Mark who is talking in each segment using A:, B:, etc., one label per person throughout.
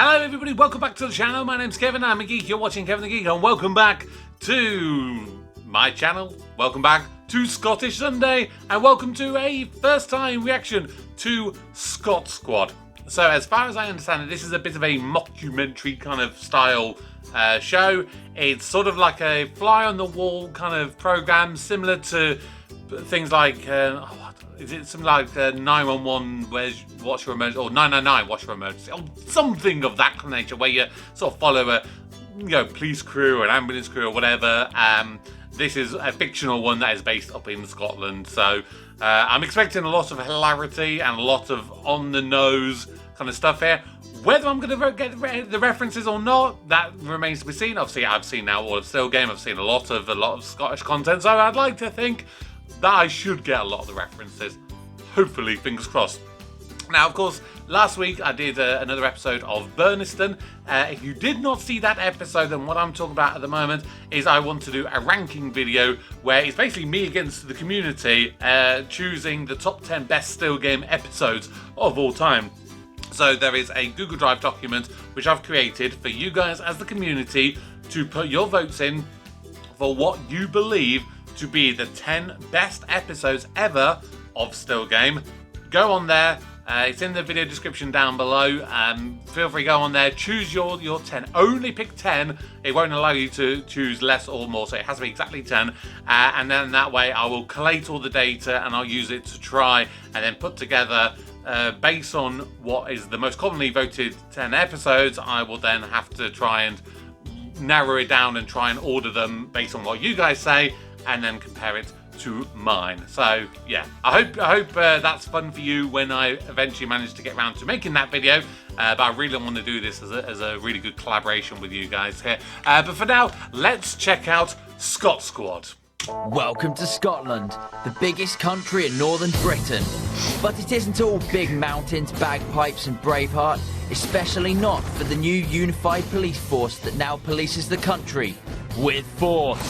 A: Hello everybody, welcome back to the channel. My name's Kevin, I'm a geek. You're watching Kevin the Geek, and welcome back to my channel. Welcome back to Scottish Sunday, and welcome to a first time reaction to Scot Squad. So as far as I understand it, this is a bit of a mockumentary kind of style show. It's sort of like a fly on the wall kind of program, similar to things like is it something like 911, what's your emergency, or 999, what's your emergency, or something of that kind of nature, where you sort of follow a police crew or an ambulance crew or whatever. This is a fictional one that is based up in Scotland, so I'm expecting a lot of hilarity and a lot of on the nose kind of stuff here. Whether I'm going to get the references or not, that remains to be seen. Obviously, I've seen now all of Still Game. I've seen a lot of Scottish content, so I'd like to think that I should get a lot of the references. Hopefully, fingers crossed. Now, of course, last week I did another episode of Burniston. If you did not see that episode, then what I'm talking about at the moment is I want to do a ranking video where it's basically me against the community, choosing the top 10 best Still Game episodes of all time. So there is a Google Drive document which I've created for you guys as the community to put your votes in for what you believe to be the 10 best episodes ever of Still Game. Go on there. It's in the video description down below. Feel free to go on there, choose your 10. Only pick 10. It won't allow you to choose less or more, so it has to be exactly 10. And then that way I will collate all the data and I'll use it to try and then put together, based on what is the most commonly voted 10 episodes, I will then have to try and narrow it down and try and order them based on what you guys say and then compare it to mine. So yeah, I hope that's fun for you when I eventually manage to get around to making that video, but I really want to do this as a really good collaboration with you guys here. But for now, let's check out Scot Squad.
B: Welcome to Scotland, the biggest country in northern Britain. But it isn't all big mountains, bagpipes and Braveheart, especially not for the new unified police force that now polices the country with force.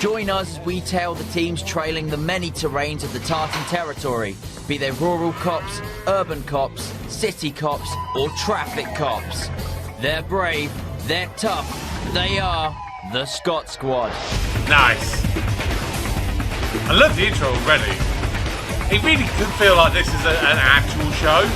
B: Join us as we tale the teams trailing the many terrains of the Tartan territory, be they rural cops, urban cops, city cops or traffic cops. They're brave, they're tough, they are the Scot Squad.
A: Nice. I love the intro already. It really could feel like this is an actual show.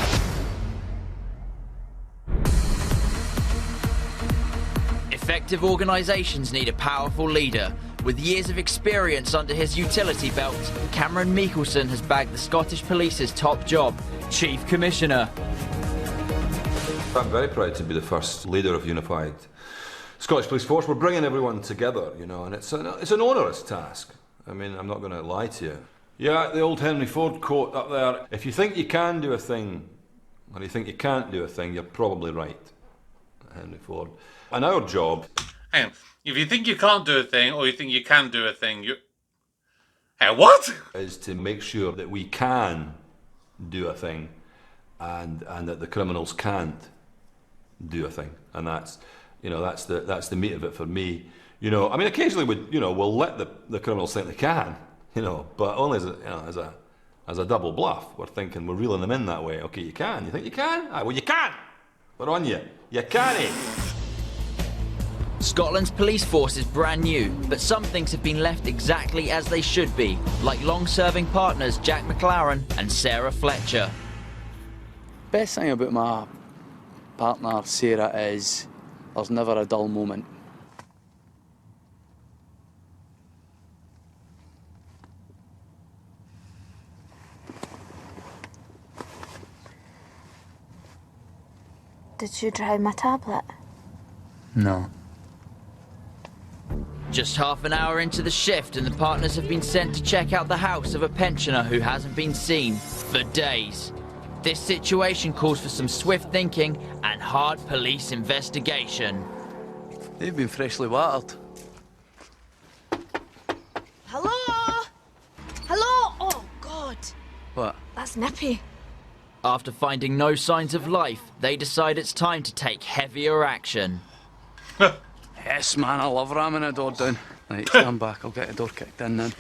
B: Effective organisations need a powerful leader. With years of experience under his utility belt, Cameron Mickelson has bagged the Scottish Police's top job, Chief Commissioner.
C: I'm very proud to be the first leader of unified Scottish Police Force. We're bringing everyone together, and it's an onerous task. I mean, I'm not going to lie to you. Yeah, the old Henry Ford quote up there, if you think you can do a thing, or you think you can't do a thing, you're probably right. Henry Ford. And our job...
A: Hang on. If you think you can't do a thing, or you think you can do a thing, you... Hey, what?
C: ...is to make sure that we can do a thing, and that the criminals can't do a thing. And that's, that's the meat of it for me. I mean, occasionally we'll let the criminals think they can, but only as a double bluff. We're thinking, we're reeling them in that way. Okay, you can. You think you can? Well, you can. We're on you. You can't.
B: Scotland's police force is brand new, but some things have been left exactly as they should be, like long-serving partners Jack McLaren and Sarah Fletcher.
D: Best thing about my partner Sarah is there's never a dull moment.
E: Did you try my tablet?
D: No.
B: Just half an hour into the shift and the partners have been sent to check out the house of a pensioner who hasn't been seen for days. This situation calls for some swift thinking and hard police investigation.
D: They've been freshly watered.
E: Hello? Hello? Oh, God.
D: What?
E: That's nippy.
B: After finding no signs of life, they decide it's time to take heavier action.
D: Yes, man, I love ramming a door down. Right, stand back, I'll get the door kicked in then.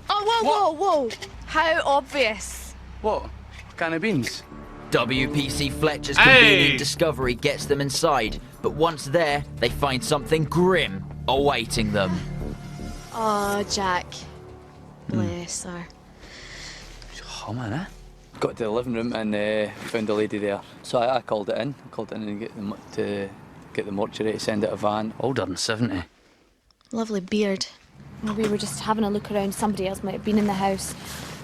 E: Oh, whoa, whoa, whoa. How obvious.
D: What? Can of beans?
B: WPC Fletcher's
A: Hey!
B: convenient discovery gets them inside, but once there, they find something grim awaiting them.
E: Oh, Jack. Bless her.
D: Humming, eh? Got to the living room and found a lady there. So I called it in. And get the mortuary to send out a van. Older than 70.
E: Lovely beard.
F: We were just having a look around. Somebody else might have been in the house.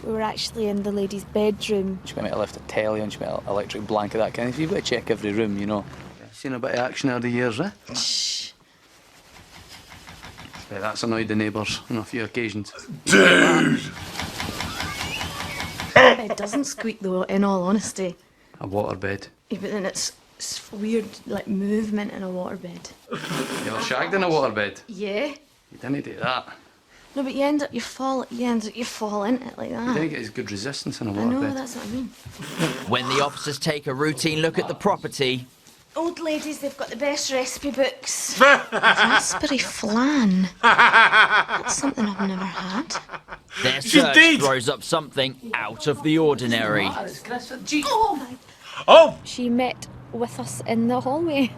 F: We were actually in the lady's bedroom.
D: She might have left a telly on, she might have an electric blanket, that kind of thing. You've got to check every room, you know. Seen a bit of action over the years, eh?
E: Shh.
D: Yeah, that's annoyed the neighbours on a few occasions.
A: Dude!
E: It doesn't squeak though, in all honesty.
D: A waterbed.
E: Yeah, but then it's weird, like movement in a waterbed.
D: You ever shagged in a waterbed?
E: Yeah.
D: You didn't do that.
E: No, but you end up you fall into it like
D: You
E: that.
D: didn't get as good resistance in a
E: I know,
D: waterbed.
E: that's what I mean.
B: When the officers take a routine look at the property,
E: Old ladies, they've got the best recipe books. Raspberry flan. That's something I've never had.
B: their
A: She
B: search
A: did!
B: throws up something out of the ordinary.
E: Oh my.
A: Oh!
F: She met with us in the hallway.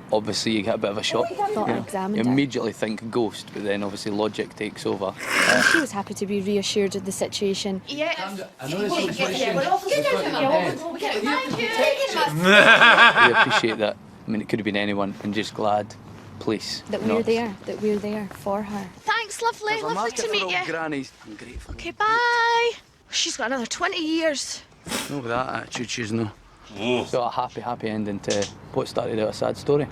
D: Obviously, you get a bit of a shock.
F: Thought I
D: You
F: examined her.
D: immediately think ghost, but then obviously logic takes over.
F: She was happy to be reassured of the situation.
E: Yeah.
D: I know this situation.
E: Thank you.
D: We appreciate that. I mean, it could have been anyone, and just glad, police.
F: That
D: you know.
F: we're there for her.
E: Thanks, lovely.
D: There's a
E: Lovely
D: market
E: to
D: for
E: meet
D: old
E: you.
D: Grannies. I'm grateful.
E: Okay, bye. She's got another 20 years.
D: No, with that attitude, she's no.
A: Oh.
D: So a happy ending to what started out a sad story.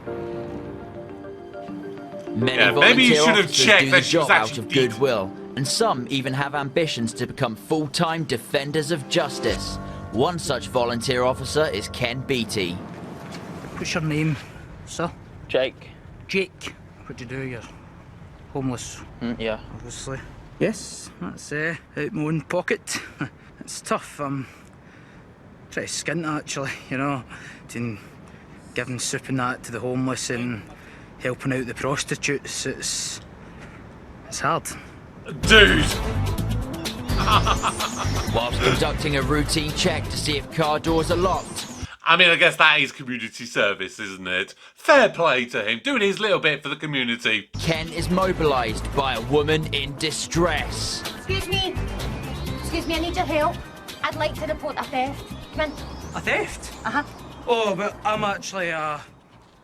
B: Many
A: Yeah, maybe you
B: volunteer
A: should have
B: officers
A: checked
B: do
A: that
B: the
A: she was
B: job out
A: actually
B: of
A: dead.
B: goodwill, and some even have ambitions to become full-time defenders of justice. One such volunteer officer is Ken Beattie.
G: What's your name, sir?
D: Jake.
G: Jake. What do you do? You're homeless,
D: Yeah.
G: obviously. Yes, that's out my own pocket. It's tough. I'm pretty skint actually, you know, to giving soup and that to the homeless and helping out the prostitutes. It's hard.
A: Dude!
B: Whilst conducting a routine check to see if car doors are locked,
A: I mean, I guess that is community service, isn't it? Fair play to him, doing his little bit for the community.
B: Ken is mobilised by a woman in distress.
H: Excuse me, I need your help. I'd like to report a theft. Come in.
G: A theft?
H: Uh-huh.
G: Oh, but I'm actually a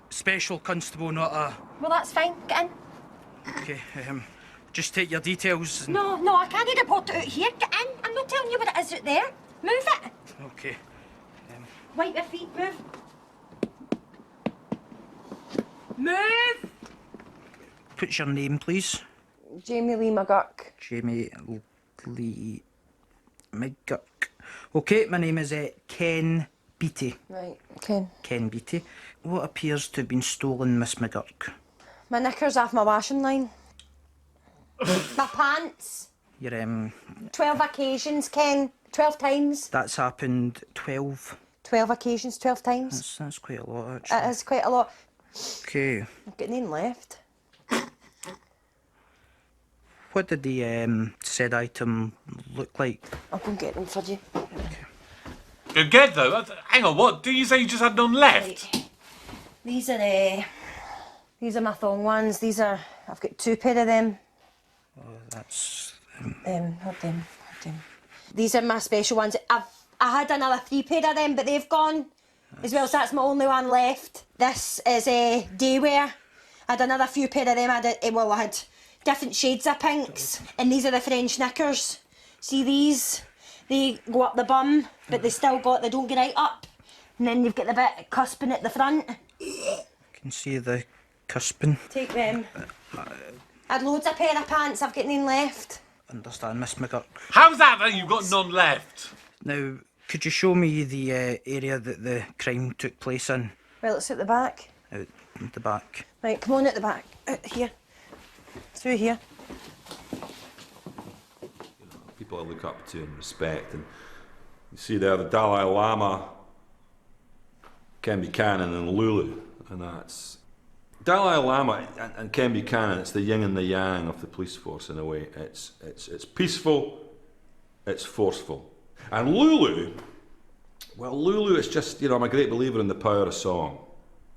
G: special constable, not a...
H: Well, that's fine. Get in.
G: Okay, just take your details and...
H: No, I can't report it out here. Get in. I'm not telling you what it is out there. Move it.
G: Okay.
H: Wipe your feet. Move. Move.
G: What's your name, please?
I: Jamie Lee McGurk.
G: Jamie Lee McGurk. Okay, my name is Ken Beattie.
I: Right, Ken.
G: Ken Beattie. What appears to have been stolen, Miss McGurk?
I: My knickers off my washing line. My pants.
G: Your
I: 12 occasions, Ken. 12 times.
G: that's happened 12.
I: 12 occasions, 12 times.
G: That's quite a lot, actually.
I: It is quite a lot.
G: Okay.
I: I've got none left.
G: What did the said item look like?
I: I'll go and get them for you.
A: Good get though. Hang on, what? Do you say you just had none left?
I: Right. These are my thong ones. I've got 2 pair of them.
G: That's...
I: Hold them. These are my special ones. I had another 3 pair of them, but they've gone as well, so that's my only one left. This is day wear. I had another few pair of them. I had different shades of pinks, and these are the French knickers. See these? They go up the bum, but they don't get right up. And then you've got the bit cusping at the front.
G: I can see the cusping.
I: Take them. I had loads of pair of pants. I've got none left.
G: Understand, Miss McGurk.
A: How's that you've got none left?
G: Now, could you show me the area that the crime took place in?
I: Well, it's at the back.
G: Out the back.
I: Right, come on at the back. Out here. Through here.
C: People I look up to and respect, and you see there the Dalai Lama, Ken Buchanan, and Lulu, and that's Dalai Lama and Ken Buchanan. It's the yin and the yang of the police force in a way. It's peaceful, it's forceful, and Lulu Well, Lulu is just, I'm a great believer in the power of song.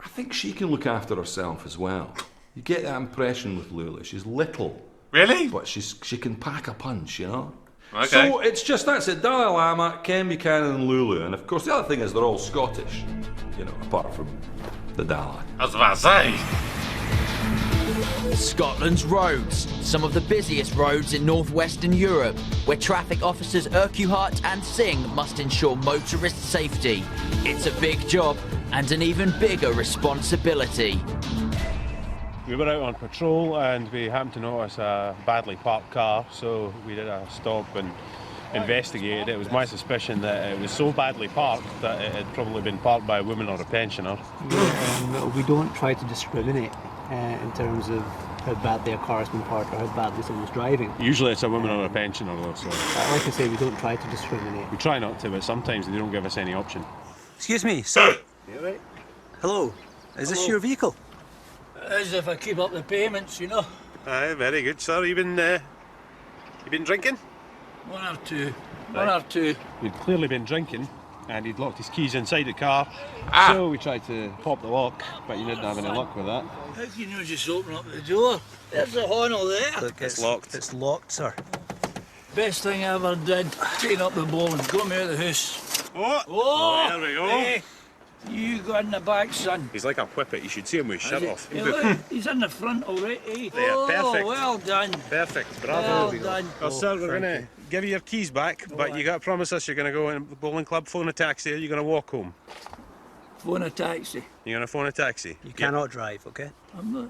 C: I think she can look after herself as well. You get that impression with Lulu. She's little.
A: Really?
C: But she can pack a punch,
A: Okay.
C: So it's just, that's it. Dalai Lama, Ken Buchanan and Lulu. And of course the other thing is they're all Scottish, apart from the Dalai.
A: I was about to say.
B: Scotland's roads, some of the busiest roads in northwestern Europe, where traffic officers Urquhart and Singh must ensure motorist safety. It's a big job and an even bigger responsibility.
J: We were out on patrol and we happened to notice a badly parked car, so we did a stop and investigated. It was my suspicion that it was so badly parked that it had probably been parked by a woman or a pensioner.
K: We don't try to discriminate in terms of how badly a car has been parked or how badly someone's driving.
J: Usually it's a woman or a pensioner though, so...
K: Like I say, we don't try to discriminate.
J: We try not to, but sometimes they don't give us any option.
L: Excuse me, sir.
K: You right?
L: Hello. Is this your vehicle?
M: As if I keep up the payments,
J: Aye, very good, sir. You been drinking?
M: One or two. One or two.
J: He'd clearly been drinking, and he'd locked his keys inside the car. So we tried to pop the lock, but you didn't have any luck with that.
M: How can you just open up the door? There's the hornel there.
L: Look,
J: it's locked.
L: It's locked, sir.
M: Best thing I ever did. Taking up the ball and got me out of the house.
J: Oh, there we go.
M: Hey, you go in the back, son.
J: He's like a whippet. You should see him with his shirt off.
M: Hey, look, he's in the front already. Eh?
J: There, perfect.
M: Well done.
J: Perfect, bravo.
M: Well done.
J: Well, sir, we're going to give you your keys back, but you got to promise us you're going to go in the bowling club, phone a taxi, or you're going to walk home.
M: Phone a taxi.
J: You're going to phone a taxi?
L: You cannot drive, okay?
M: I'm not.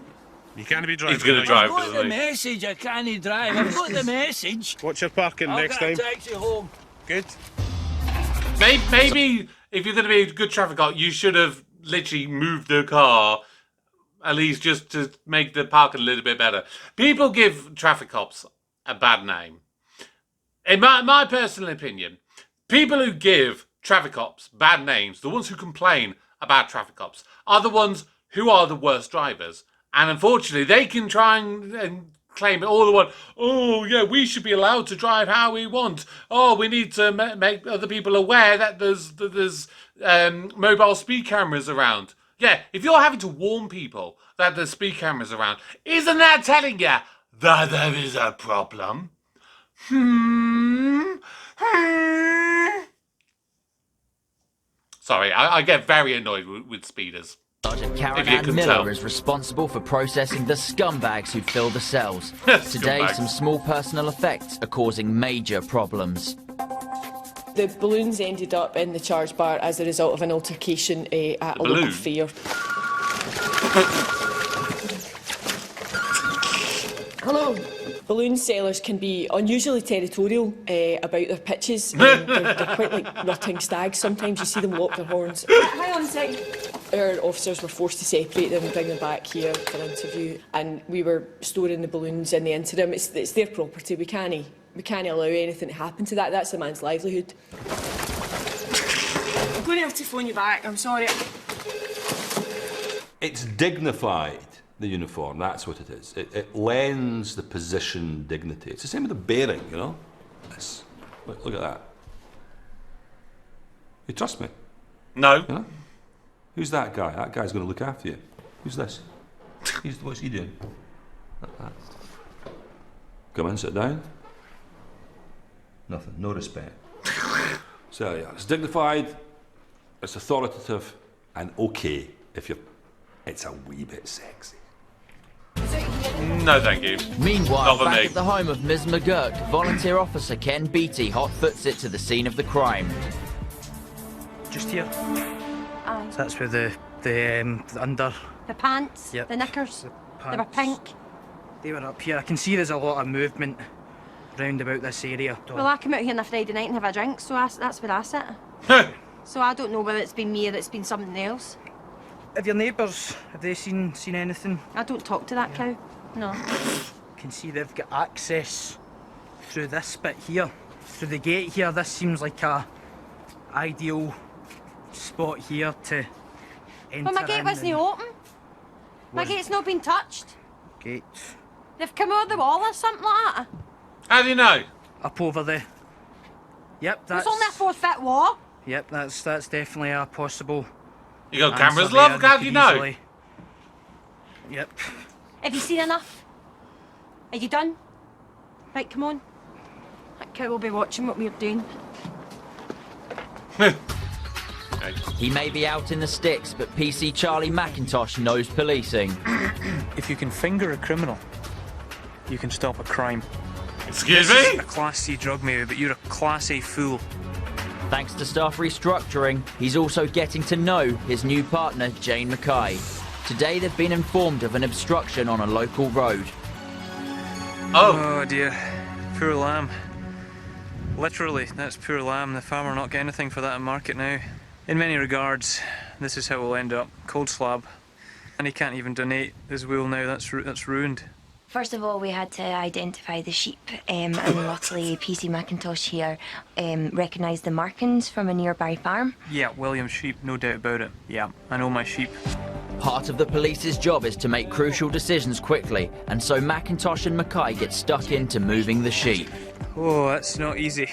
J: You can't be driving.
A: He's going to drive,
M: I've got the message, I can't drive. I've got the message.
J: What's your parking next time?
M: I'll get a taxi home.
J: Good.
A: Maybe if you're going to be a good traffic cop, you should have literally moved the car, at least just to make the parking a little bit better. People give traffic cops a bad name. In my personal opinion, people who give traffic cops bad names, the ones who complain about traffic cops, are the ones who are the worst drivers. And unfortunately, they can try and claim it all the while. Oh, yeah, we should be allowed to drive how we want. Oh, we need to make other people aware that there's mobile speed cameras around. Yeah, if you're having to warn people that there's speed cameras around, isn't that telling you that there is a problem? Sorry, I get very annoyed with speeders.
B: Sergeant Karen Ann Miller is responsible for processing the scumbags who fill the cells. Today, some small personal effects are causing major problems.
N: The balloons ended up in the charge bar as a result of an altercation at a local fair. Hello. Balloon sellers can be unusually territorial about their pitches. They're quite like rutting stags. Sometimes you see them lock their horns. Hang on a second. Our officers were forced to separate them and bring them back here for interview, and we were storing the balloons in the interim. It's their property. We can't allow anything to happen to that. That's a man's livelihood. I'm going to have to phone you back. I'm sorry.
C: It's dignified, the uniform, that's what it is. It lends the position dignity. It's the same with the bearing, This. Look at that. You trust me?
A: No.
C: Who's that guy? That guy's going to look after you. Who's this? What's he doing? Come in, sit down. Nothing, no respect. So yeah, it's dignified, it's authoritative, and okay if it's a wee bit sexy.
A: No, thank you.
B: Meanwhile, back at the home of Ms. McGurk, volunteer officer Ken Beattie hot-foots it to the scene of the crime.
G: Just here.
H: Aye.
G: So that's where the under...
H: The pants,
G: Yep.
H: the knickers,
G: The
H: they were
G: pants.
H: pink.
G: They were up here. I can see there's a lot of movement round about this area.
H: Well, I come out here on a Friday night and have a drink, so that's where I sit. So I don't know whether it's been me or it's been something else.
G: Have your neighbours, have they seen anything?
H: I don't talk to that cow, no.
G: Can see they've got access through this bit here, through the gate here. This seems like a ideal spot here to enter.
H: Well, my gate wasn't open. My gate's not been touched.
G: Gate.
H: They've come over the wall or something like that.
A: How do you know?
G: Up over there. Yep, that's...
H: It's only a 4-foot wall.
G: Yep, that's definitely a possible.
A: You got
G: answer
A: cameras,
G: there.
A: love?
G: They
A: How do
G: could
A: you know?
G: easily- Yep.
I: Have you seen enough? Are you done? Right, come on. That cow will be watching what we're doing.
B: He may be out in the sticks, but PC Charlie McIntosh knows policing.
O: If you can finger a criminal, you can stop a crime.
A: Excuse
O: This
A: me?
O: is a Class C drug maybe, but you're a Class A fool.
B: Thanks to staff restructuring, he's also getting to know his new partner, Jane Mackay. Today they've been informed of an obstruction on a local road.
O: Oh dear, poor lamb. Literally, that's poor lamb. The farmer not getting anything for that in market now. In many regards, this is how we'll end up. Cold slab. And he can't even donate his wool now, that's ruined.
P: First of all, we had to identify the sheep, and luckily PC McIntosh here recognised the markings from a nearby farm.
O: Yeah, William's sheep, no doubt about it. Yeah, I know my sheep.
B: Part of the police's job is to make crucial decisions quickly, and so McIntosh and Mackay get stuck into moving the sheep.
O: Oh, that's not easy.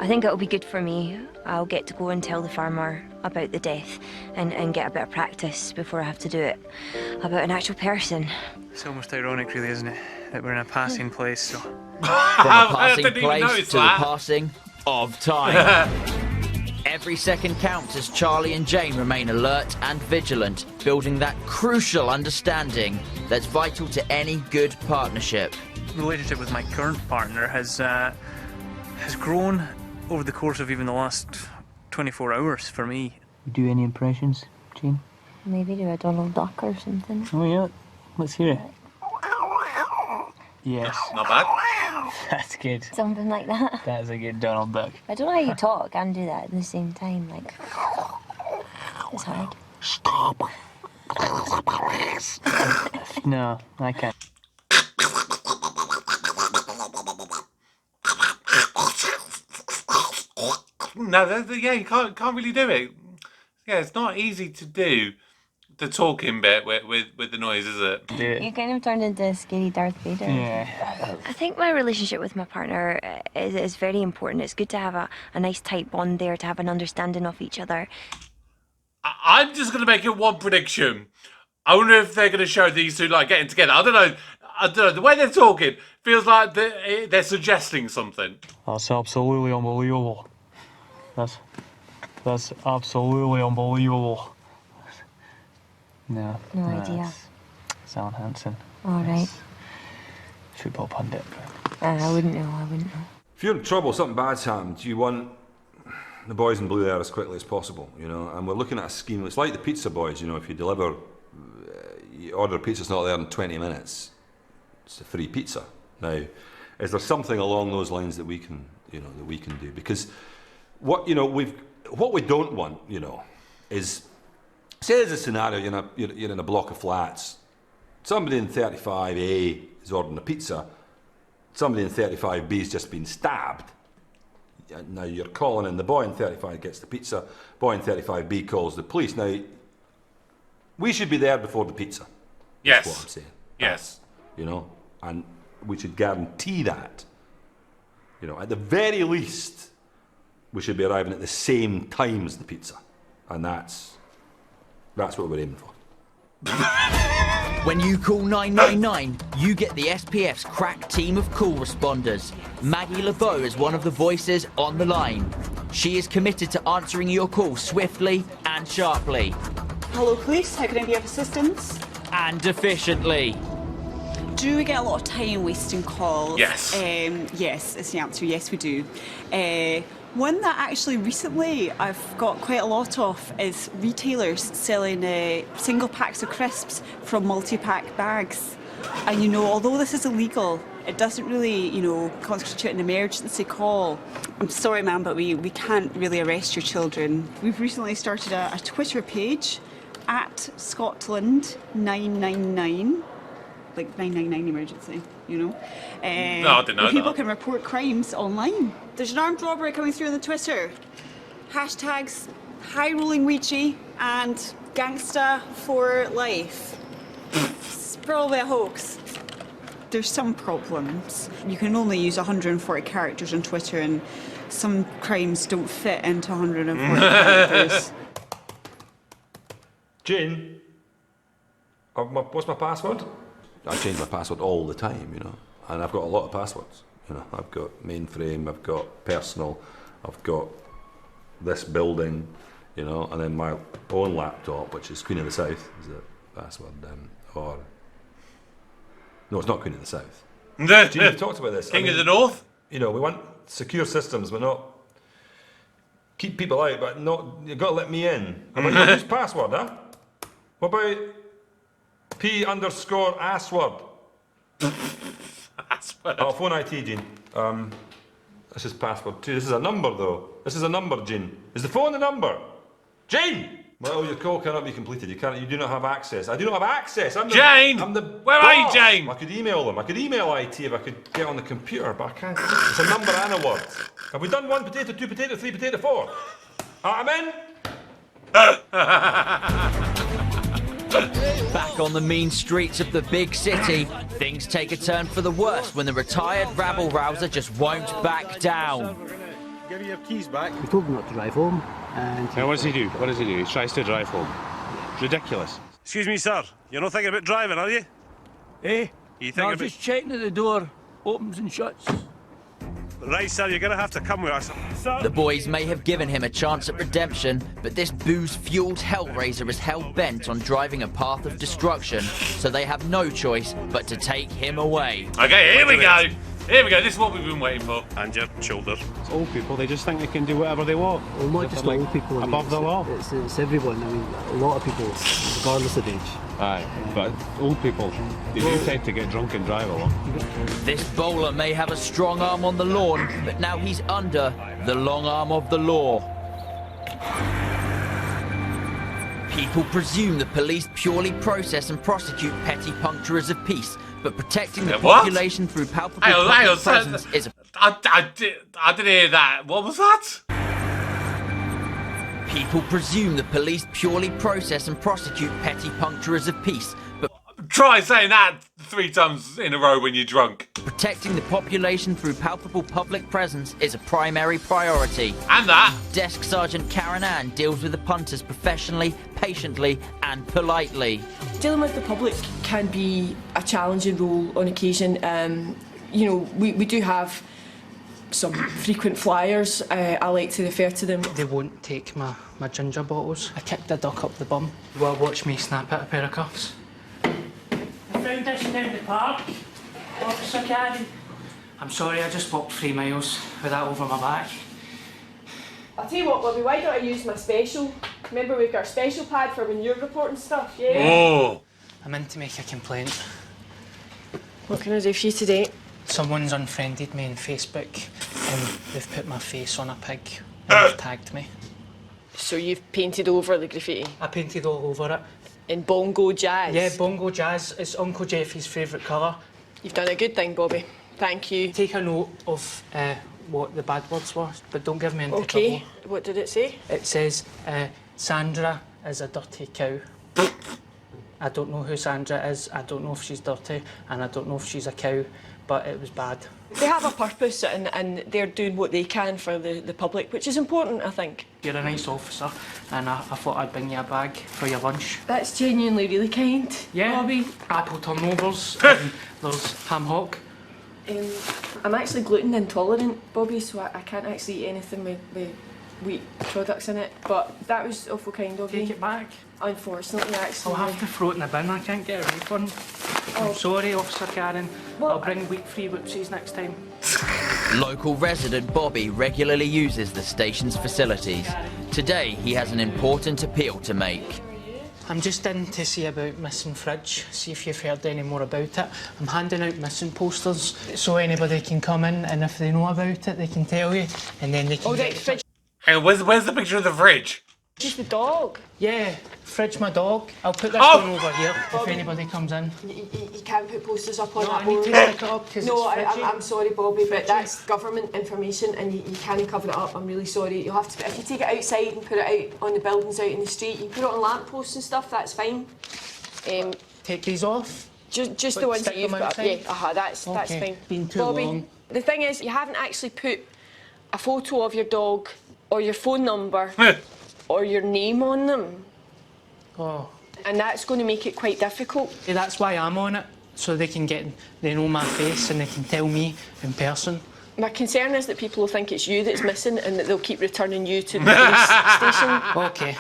P: I think it'll be good for me. I'll get to go and tell the farmer about the death and get a bit of practice before I have to do it about an actual person.
O: It's almost ironic, really, isn't it? That we're in a passing place, so...
B: From a passing place to the passing of time. Every second counts as Charlie and Jane remain alert and vigilant, building that crucial understanding that's vital to any good partnership.
O: The relationship with my current partner has grown over the course of even the last 24 hours for me.
K: You do any impressions, Jane?
P: Maybe do a Donald Duck or something.
K: Oh yeah, let's hear it. Yes.
A: Not bad.
K: That's good.
P: Something like that.
K: That's a good Donald Duck.
P: I don't know how you talk and do that at the same time, like... It's hard.
K: Stop. No, I can't.
A: No, yeah, you can't really do it. Yeah, it's not easy to do the talking bit with the noise, is it?
P: You kind of turned into a scary Darth Vader.
K: Yeah.
P: I think my relationship with my partner is very important. It's good to have a nice tight bond there, to have an understanding of each other.
A: I'm just going to make it one prediction. I wonder if they're going to show these two like getting together. I don't know. The way they're talking feels like they're suggesting something.
O: That's absolutely unbelievable. That's absolutely unbelievable.
K: No.
P: No idea.
K: It's Alan Hansen.
P: All right.
K: Football pundit.
P: I wouldn't know.
C: If you're in trouble, something bad's happened, you want the boys in blue there as quickly as possible, you know, and we're looking at a scheme. It's like the pizza boys, you know, if you deliver, you order a pizza, it's not there in 20 minutes. It's a free pizza. Now, is there something along those lines that we can, you know, do? Because what we don't want, you know, is, say there's a scenario, you're in a block of flats. Somebody in 35A is ordering a pizza. Somebody in 35B has just been stabbed. Now you're calling in, the boy in 35 gets the pizza, boy in 35B calls the police. Now, we should be there before the pizza.
A: Yes.
C: That's what I'm saying.
A: Yes.
C: You know, and we should guarantee that. You know, at the very least, we should be arriving at the same time as the pizza. And that's what we're aiming for.
B: When you call 999, you get the SPF's crack team of call responders. Maggie LeBeau is one of the voices on the line. She is committed to answering your call swiftly and sharply.
Q: Hello, police. How can I be of assistance?
B: And efficiently.
Q: Do we get a lot of time wasting calls?
A: Yes.
Q: Yes, is the answer. Yes, we do. One that actually recently I've got quite a lot of is retailers selling single packs of crisps from multi-pack bags. And you know, although this is illegal, it doesn't really, you know, constitute an emergency call. I'm sorry, ma'am, but we can't really arrest your children. We've recently started a Twitter page at Scotland 999. Like 999 emergency, you know.
A: No, I didn't know
Q: where people
A: that.
Q: can report crimes online. There's an armed robbery coming through on the Twitter. Hashtags high rolling Ouija and gangsta for life. It's probably a hoax. There's some problems. You can only use 140 characters on Twitter, and some crimes don't fit into 140 characters.
C: Jane, what's my password? I change my password all the time, you know, and I've got a lot of passwords. You know, I've got mainframe, I've got personal, I've got this building, you know, and then my own laptop, which is Queen of the South, is the password. Or no, it's not Queen of the South. Jane, we've talked about this.
A: King of the North.
C: You know, we want secure systems, but not keep people out, but not. You've got to let me in. How about whose password, huh? What about P_assword?
A: Password.
C: Oh, phone IT, Gene. This is password 2. This is a number, though. This is a number, Gene. Is the phone a number? Gene! Well, your call cannot be completed. You do not have access. I do not have access.
A: Jane! Where are you, Jane?
C: I could email them. I could email IT if I could get on the computer, but I can't. It's a number and a word. Have we done 1 potato, 2 potato, 3 potato, 4? I'm in.
B: Back on the mean streets of the big city, things take a turn for the worse when the retired rabble-rouser just won't back down.
L: Give you your keys back.
K: We told him not to drive home. And
J: Now, what does he do? What does he do? He tries to drive home. It's ridiculous. Excuse me, sir. You're not thinking about driving, are you?
M: Eh?
J: You
M: No,
J: thinking
M: I'm
J: about...
M: just checking that the door opens and shuts.
J: Right, sir, you're going to have to come with us. Sir?
B: The boys may have given him a chance at redemption, but this booze-fueled hellraiser is hell-bent on driving a path of destruction, so they have no choice but to take him away.
A: Okay, here we go. Here we go. This is what we've been waiting for.
J: And your shoulder. It's old people. They just think they can do whatever they want.
K: Well, not just
J: They're
K: old people. I mean,
J: above the law.
K: It's everyone. I mean, a lot of people, regardless of age.
J: Aye, but old people, they do tend to get drunk and drive a lot.
B: This bowler may have a strong arm on the lawn, but now he's under the long arm of the law. People presume the police purely process and prosecute petty puncturers of peace, but protecting the
A: What?
B: population through palpable
A: Hang on,
B: public presence is a...
A: I didn't hear that. What was that?
B: People presume the police purely process and prosecute petty puncturers of peace, but
A: Try saying that 3 times in a row when you're drunk.
B: protecting the population through palpable public presence is a primary priority.
A: And that.
B: Desk Sergeant Karen Ann deals with the punters professionally, patiently, and politely.
N: Dealing with the public can be a challenging role on occasion. You know, we do have some frequent flyers. I like to refer to them.
G: They won't take my ginger bottles. I kicked a duck up the bum. Well, watch me snap at a pair of cuffs.
M: I found this down the park. Officer Karen.
G: I'm sorry, I just walked 3 miles with that over my back.
N: I'll tell you what, Bobby, why don't I use my special? Remember, we've got our special pad for when you're reporting stuff, yeah?
A: Oh.
G: I'm in to make a complaint.
N: What can I do for you today?
G: Someone's unfriended me on Facebook and they've put my face on a pig and they've tagged me.
N: So you've painted over the graffiti?
G: I painted all over it.
N: In bongo jazz?
G: Yeah, bongo jazz is Uncle Jeffy's favourite colour.
N: You've done a good thing, Bobby. Thank you.
G: Take a note of what the bad words were, but don't give me into
N: Okay,
G: trouble.
N: what did it say?
G: It says, Sandra is a dirty cow. I don't know who Sandra is, I don't know if she's dirty, and I don't know if she's a cow, but it was bad.
N: They have a purpose and they're doing what they can for the public, which is important, I think.
G: You're a nice officer, and I thought I'd bring you a bag for your lunch.
N: That's genuinely really kind,
G: Yeah,
N: Bobby.
G: apple turnovers, and there's ham hock.
N: I'm actually gluten intolerant, Bobby, so I can't actually eat anything with wheat products in it. But that was awful kind of you.
G: Take it back.
N: Unfortunately, actually.
G: I'll have to throw it in the bin, I can't get a refund.
N: Oh.
G: I'm sorry, Officer Karen.
N: Well,
G: I'll bring wheat-free whoopsies next time.
B: Local resident Bobby regularly uses the station's facilities. Today, he has an important appeal to make.
G: I'm just in to see about missing fridge, see if you've heard any more about it. I'm handing out missing posters so anybody can come in, and if they know about it, they can tell you, and then they can
N: Oh, right, fridge.
A: Hang on, where's the picture of the fridge?
N: Just the dog.
G: Yeah, fridge my dog. I'll put this
A: Oh!
G: one over here
N: Bobby.
G: if anybody comes in.
N: You can't put posters up on
G: No,
N: that
G: I need
N: board.
G: to stick it up 'cause
N: No,
G: it's fridgy.
N: I'm sorry, Bobby, but
G: Fridgy.
N: that's government information and you can't cover it up. I'm really sorry. You'll have to. If you take it outside and put it out on the buildings out in the street, you can put it on lampposts and stuff. That's fine.
G: Take these off.
N: Just
G: But
N: the ones
G: stick
N: that you've
G: them
N: got.
G: outside?
N: Yeah, that's
G: Okay,
N: fine.
G: been too
N: Bobby,
G: long.
N: the thing is, you haven't actually put a photo of your dog or your phone number or your name on them.
R: Oh.
N: And that's going to make it quite difficult.
R: Yeah, that's why I'm on it, so they know my face and they can tell me in person.
N: My concern is that people will think it's you that's missing and that they'll keep returning you to the police station.
R: Okay.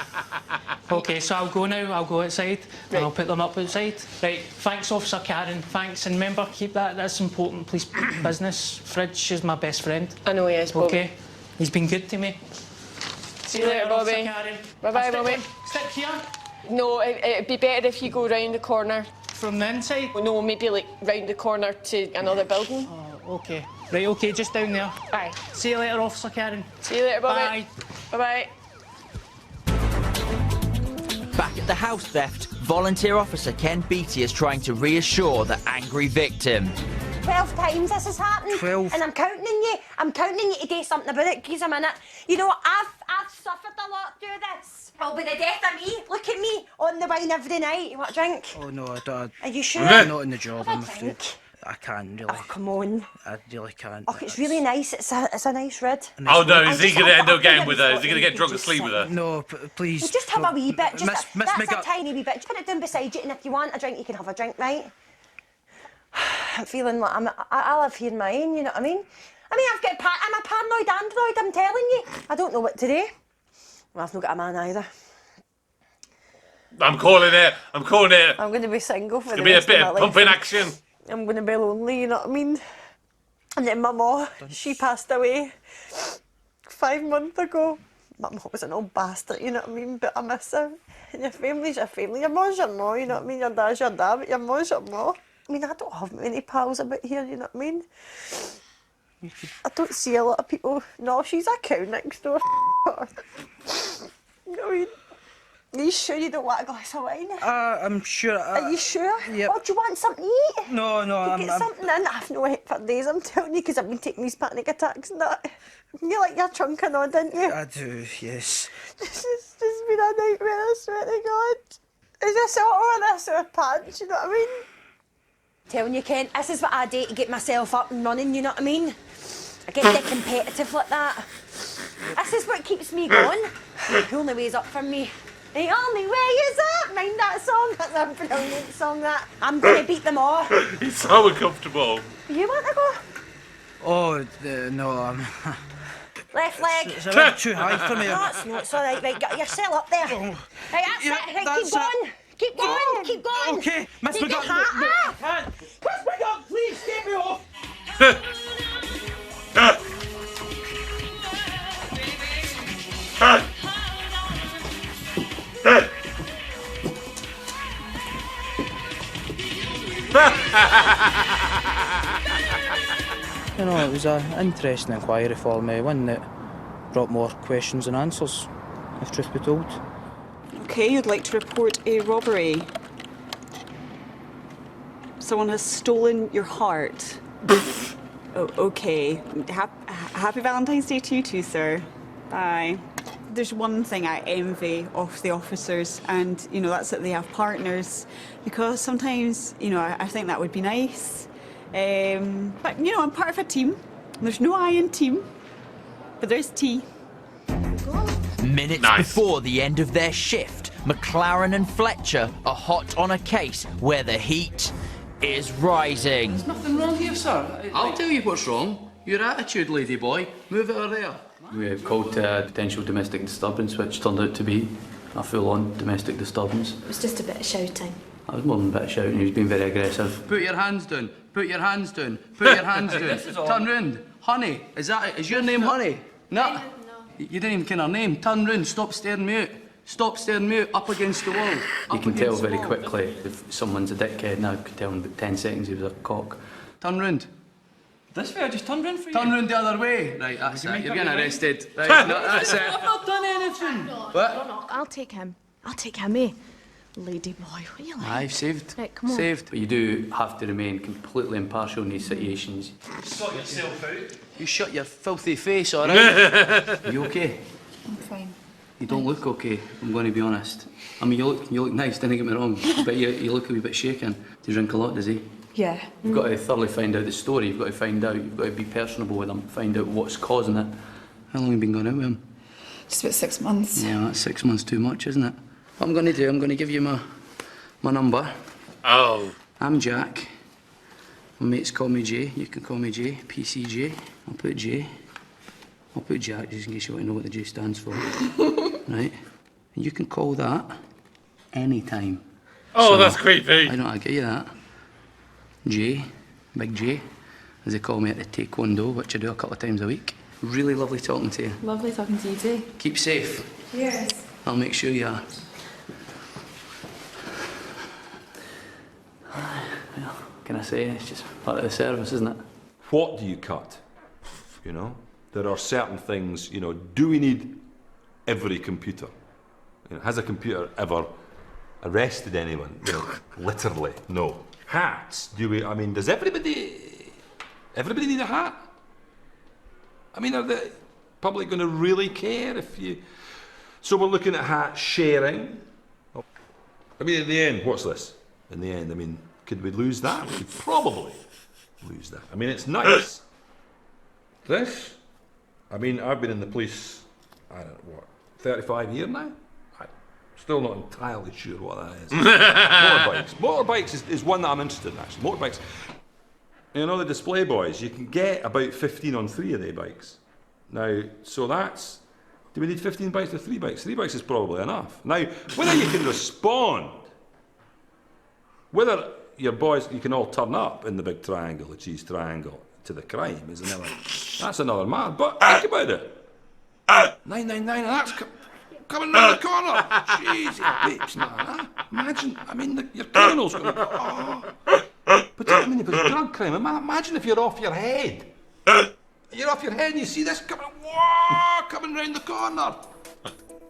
R: Okay, so I'll go now, I'll go outside, and I'll put them up outside. Right, thanks, Officer Karen, thanks. And remember, keep that's important, police business. Fridge is my best friend.
N: I know he is, Bobby.
R: Okay, he's been good to me.
N: See you later, Bobby. Bye-bye, Bobby.
R: Stick here?
N: No, it'd be better if you go round the corner.
R: From the inside?
N: No, maybe like round the corner to another building.
R: Oh, okay. Right, okay, just down there.
N: Aye.
R: See you later, Officer Karen.
N: See you later, Bobby.
R: Bye.
N: Bye-bye.
B: Back at the house theft, volunteer officer Ken Beattie is trying to reassure the angry victim.
I: 12 times this has happened.
R: 12.
I: And I'm counting you. I'm counting you to do something about it. Give us a minute. You know, I've suffered a lot through this. Oh, but the death of me. Look at me on the wine every night. You want a drink?
G: Oh no, I don't.
I: Are you sure?
G: I'm not in the job,
I: Have a
G: I'm afraid.
I: drink.
G: I can't really.
I: Oh, come on.
G: I really can't.
I: Oh, it's really nice. It's a nice red.
A: Oh no, is he going to end up getting with her? Is he going to get drunk and sleep with her?
G: No, please.
I: Well, just have a wee bit. Just
G: Miss
I: that's
G: McGuck.
I: a tiny wee bit. Just put it down beside you, and if you want a drink, you can have a drink, right? I'm feeling like I live here in my own, you know what I mean? I've got I'm a paranoid android, I'm telling you. I don't know what to do. Well, I've not got a man either.
A: I'm calling it. I'm calling it.
I: I'm going to be single for
A: It's
I: the
A: going
I: rest
A: to be a bit
I: of
A: of
I: my life.
A: pumping action.
I: I'm going to be lonely, you know what I mean? And then my mum, she passed away 5 months ago. My mum was an old bastard, you know what I mean? But I miss her. And your family's your family. Your mum's your mum, you know what I mean? Your dad's your dad, but your mum's your mum. I mean, I don't have many pals about here, you know what I mean? I don't see a lot of people. No, she's a cow next door. You know what I mean? Are you sure you don't want a glass of wine?
G: I'm sure.
I: Are you sure?
G: Yep.
I: Oh, do you want something to eat?
G: No,
I: You get something in. I've no ate for days, I'm telling you, because I've been taking these panic attacks and that. You like your trunk and all, didn't you?
G: I do, yes.
I: This has just been a nightmare, I swear to God. Is this all or this or pants, you know what I mean? Telling you, Ken, this is what I do to get myself up and running, you know what I mean? I get dead competitive like that. This is what keeps me going. The only way's up for me. The only way is up! Mind that song? That's a brilliant song, that. I'm going to beat them all.
A: He's so uncomfortable.
I: You want to go?
G: Oh, no,
I: Left leg.
G: It's a bit too high for me.
I: No, it's not. It's all right. Right, get yourself up there. Right, that's
G: Yeah,
I: it. Right,
G: that's
I: keep going. Keep going. Keep going.
G: Okay, Miss
I: Take your
G: McGuck.
I: hat off.
G: Miss McGuck, please get me off. You know, it was an interesting inquiry for me, one that brought more questions than answers, if truth be told.
Q: Okay, you'd like to report a robbery. Someone has stolen your heart. Oh, okay. Happy Valentine's Day to you too, sir. Bye. There's one thing I envy of the officers, and, you know, that's that they have partners, because sometimes, you know, I think that would be nice. But, you know, I'm part of a team. There's no I in team, but there's T.
B: Minutes before the end of their shift, McLaren and Fletcher are hot on a case where the heat is rising.
D: There's nothing wrong here, sir. I'll tell you what's wrong. Your attitude, lady boy. Move it over there. We called a potential domestic disturbance, which turned out to be a full-on domestic disturbance.
F: It was just a bit of shouting.
D: I was more than a bit of shouting. He was being very aggressive. Put your hands down. Put your hands down. Put your hands down. Turn round. Honey, is your name Honey? No. You didn't even ken her name. Turn round. Stop staring me out. Stop staring me out. Up against the wall. You can tell very quickly if someone's a dickhead. Now I could tell in about 10 seconds he was a cock. Turn round. This way, I just turned round for you. Turn round the other way. Right, that's it. You're getting arrested. Right, no, that's it.
F: I've not done anything.
D: What?
F: I'll take him. I'll take him, eh? Lady boy, what are you like?
D: I've saved.
F: Right, come on.
D: Saved. But you do have to remain completely impartial in these situations.
A: Sort yourself out.
D: You shut your filthy face, alright? You okay?
Q: I'm fine.
D: You don't look okay, I'm going to be honest. I mean, you look nice, don't get me wrong, but you look a wee bit shaken. Does he drink a lot, does he?
Q: Yeah.
D: You've got to thoroughly find out the story, you've got to be personable with him, find out what's causing it. How long have you been going out with him?
S: Just about 6 months.
D: Yeah, that's 6 months too much, isn't it? What I'm going to do, I'm going to give you my number.
A: Oh.
D: I'm Jack. My mates call me Jay. You can call me Jay. PCJ. I'll put Jay. I'll put Jack just in case you want to know what the J stands for. Right? And you can call that anytime.
A: Oh,
D: So,
A: that's creepy.
D: I don't know how to get you that. Jay. Big Jay. As they call me at the Taekwondo, which I do a couple of times a week. Really lovely talking to you.
S: Lovely talking to you too.
D: Keep safe.
S: Cheers.
D: I'll make sure you are. Well, can I say, it's just part of the service, isn't it?
C: What do you cut? You know, there are certain things, you know, do we need every computer? You know, has a computer ever arrested anyone? You know, literally, no. Hats, do we, I mean, does everybody need a hat? I mean, are the public going to really care if you... So we're looking at hat sharing. I mean, in the end, what's this? In the end, I mean, could we lose that? We could probably lose that. I mean, it's nice. This? I mean, I've been in the police, I don't know, what, 35 years now? I'm still not entirely sure what that is. Motorbikes. Motorbikes is one that I'm interested in, actually. Motorbikes. You know, the display boys, you can get about 15 on 3 of their bikes. Now, so that's... Do we need 15 bikes or 3 bikes? 3 bikes is probably enough. Now, whether you can respond, whether your boys, you can all turn up in the big triangle, the cheese triangle, to the crime is another... That's another matter. But think about it. 999, and that's coming round the corner. Jeez, it beeps, man. Huh? Imagine, I mean, your criminals going, oh... But I mean, if it's drug crime, imagine if you're off your head. You're off your head and you see this coming, whoa, coming round the corner.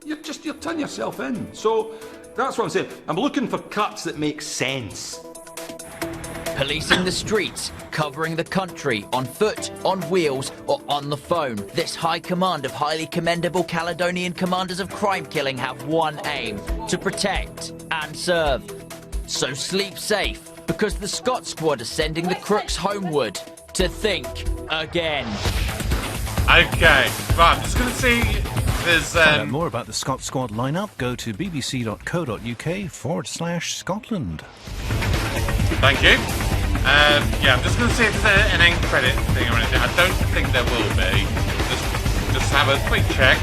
C: You're turning yourself in. So that's what I'm saying. I'm looking for cuts that make sense.
B: Policing the streets, covering the country, on foot, on wheels, or on the phone. This high command of highly commendable Caledonian commanders of crime killing have one aim: to protect and serve. So sleep safe, because the Scot Squad are sending the crooks homeward to think again.
A: Okay, right, I'm just going to see if there's...
T: To find out more about the Scot Squad lineup, go to bbc.co.uk/Scotland.
A: Thank you. Yeah, I'm just going to see if there's an end credit thing or anything. I don't think there will be. Just have a quick check.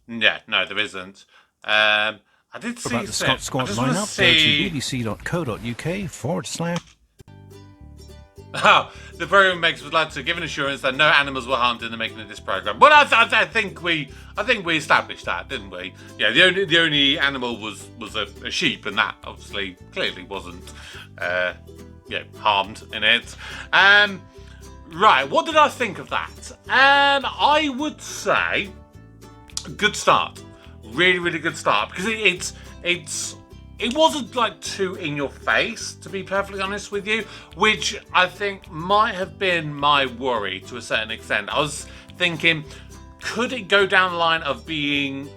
A: Yeah, no, there isn't. I did see
T: about the Scot Squad lineup, go to bbc.co.uk/.
A: Oh, the program makes us glad to give an assurance that no animals were harmed in the making of this program. Well, I think we established that, didn't we? Yeah, the only animal was a sheep, and that obviously clearly wasn't harmed in it. Right, what did I think of that? I would say good start, really good start, because it wasn't like too in your face, to be perfectly honest with you, which I think might have been my worry to a certain extent. I was thinking, could it go down the line of being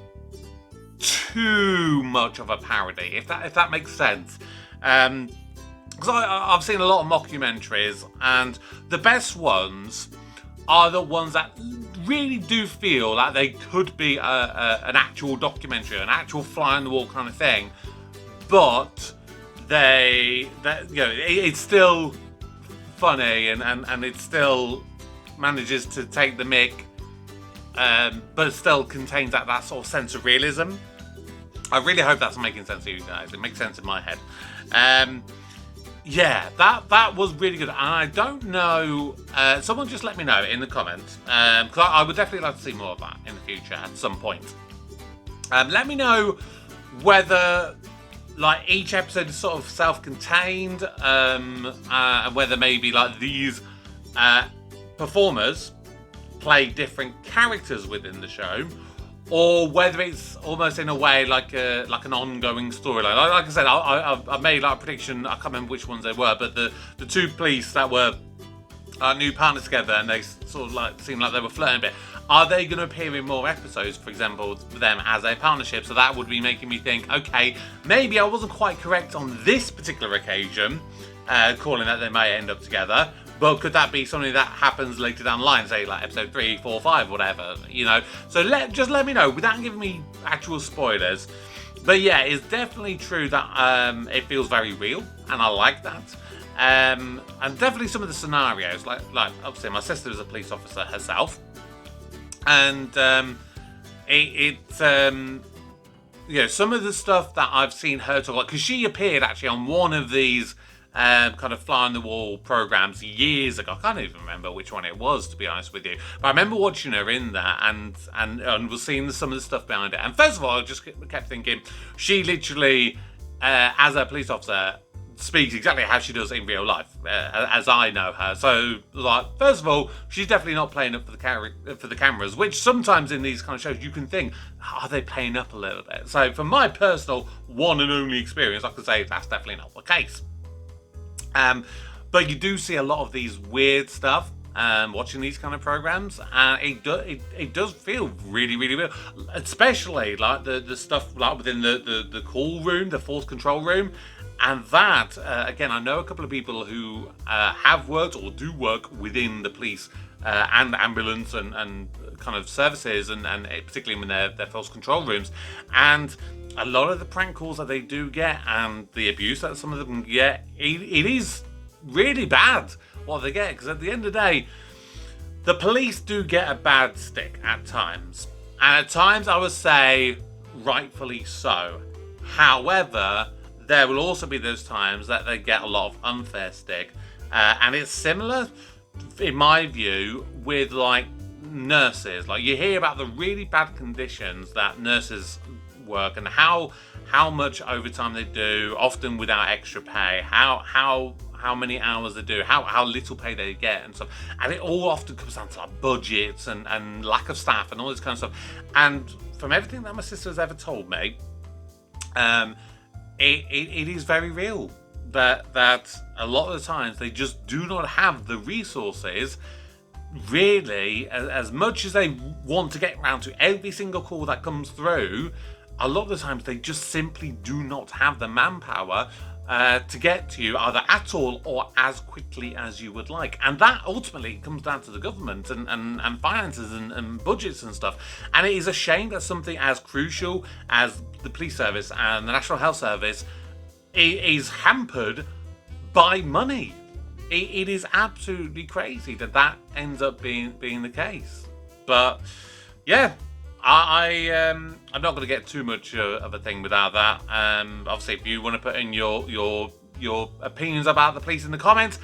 A: too much of a parody, if that makes sense? Because I've seen a lot of mockumentaries, and the best ones are the ones that really do feel like they could be an actual documentary, an actual fly on the wall kind of thing, but it's still funny and it still manages to take the mick, but it still contains that sort of sense of realism. I really hope that's making sense to you guys. It makes sense in my head. Yeah, that was really good, and I don't know. Someone just let me know in the comments, because I would definitely like to see more of that in the future at some point. Let me know whether like each episode is sort of self-contained, and whether maybe like these performers play different characters within the show, or whether it's almost in a way like an ongoing storyline. Like I said, I made like a prediction. I can't remember which ones they were, but the two police that were new partners together, and they sort of like seemed like they were flirting a bit. Are they going to appear in more episodes, for example, them as a partnership? So that would be making me think, okay, maybe I wasn't quite correct on this particular occasion. calling that they may end up together. But could that be something that happens later down the line, say like episode 3, 4, 5, whatever, you know? So just let me know without giving me actual spoilers. But yeah, it's definitely true that it feels very real, and I like that. And definitely some of the scenarios, like obviously my sister is a police officer herself, and you know, some of the stuff that I've seen her talk about, because she appeared actually on one of these kind of fly on the wall programs years ago. I can't even remember which one it was, to be honest with you. But I remember watching her in there and was seeing some of the stuff behind it. And first of all, I just kept thinking, she literally, as a police officer, speaks exactly how she does in real life, as I know her. So, like, first of all, she's definitely not playing up for the cameras, which sometimes in these kind of shows you can think, are they playing up a little bit? So, from my personal one and only experience, I could say that's definitely not the case. But you do see a lot of these weird stuff watching these kind of programs, and it does feel really, really real, especially like the stuff like within the call room, the force control room. And that, again, I know a couple of people who have worked or do work within the police and ambulance and kind of services, and particularly in their force control rooms. And a lot of the prank calls that they do get and the abuse that some of them get, it is really bad what they get. Because at the end of the day, the police do get a bad stick at times. And at times, I would say, rightfully so. However, there will also be those times that they get a lot of unfair stick. And it's similar, in my view, with like nurses. Like, you hear about the really bad conditions that nurses work and how much overtime they do, often without extra pay, how many hours they do, how little pay they get and stuff. And it all often comes down to like budgets and lack of staff and all this kind of stuff. And from everything that my sister has ever told me, it is very real that a lot of the times they just do not have the resources, really, as much as they want to get around to every single call that comes through. A lot of the times they just simply do not have the manpower to get to you either at all or as quickly as you would like. And that ultimately comes down to the government and finances and budgets and stuff. And it is a shame that something as crucial as the police service and the National Health Service is hampered by money. It is absolutely crazy that ends up being the case. But yeah, I'm not going to get too much of a thing without that. Obviously, if you want to put in your opinions about the police in the comments,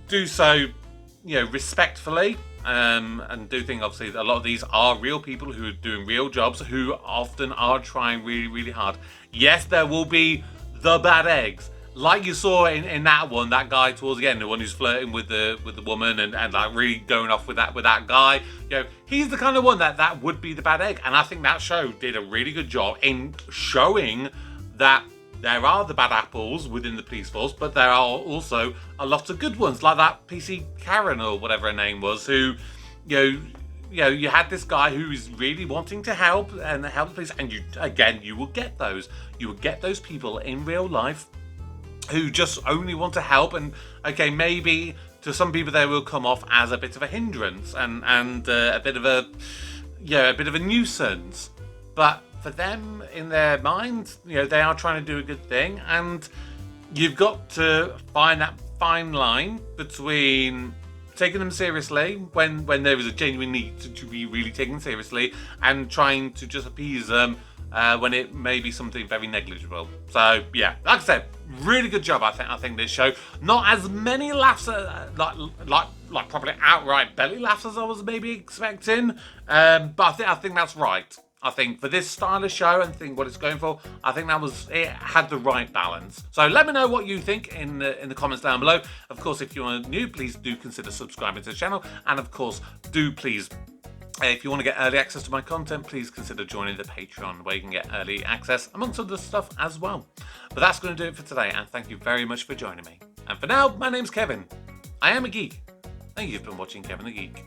A: do so, respectfully. And do think, obviously, a lot of these are real people who are doing real jobs, who often are trying really, really hard. Yes, there will be the bad eggs. Like you saw in that one, that guy towards the end, the one who's flirting with the woman and like really going off with that guy. He's the kind of one that would be the bad egg. And I think that show did a really good job in showing that there are the bad apples within the police force, but there are also a lot of good ones, like that PC Karen or whatever her name was, who, you had this guy who is really wanting to help the police, and you will get those. You will get those people in real life who just only want to help, and okay, maybe to some people they will come off as a bit of a hindrance and a bit of a nuisance, but for them in their mind, they are trying to do a good thing, and you've got to find that fine line between taking them seriously when there is a genuine need to be really taken seriously, and trying to just appease them when it may be something very negligible. So yeah, like I said, really good job. I think this show, not as many laughs, like probably outright belly laughs as I was maybe expecting, but I think that's right. I think for this style of show and think what it's going for, I think it had the right balance. So let me know what you think in the comments down below. Of course, if you are new, please do consider subscribing to the channel, and of course, do please, if you want to get early access to my content, please consider joining the Patreon, where you can get early access amongst other stuff as well. But that's going to do it for today, and thank you very much for joining me. And for now, my name's Kevin. I am a geek, and you've been watching Kevin the Geek.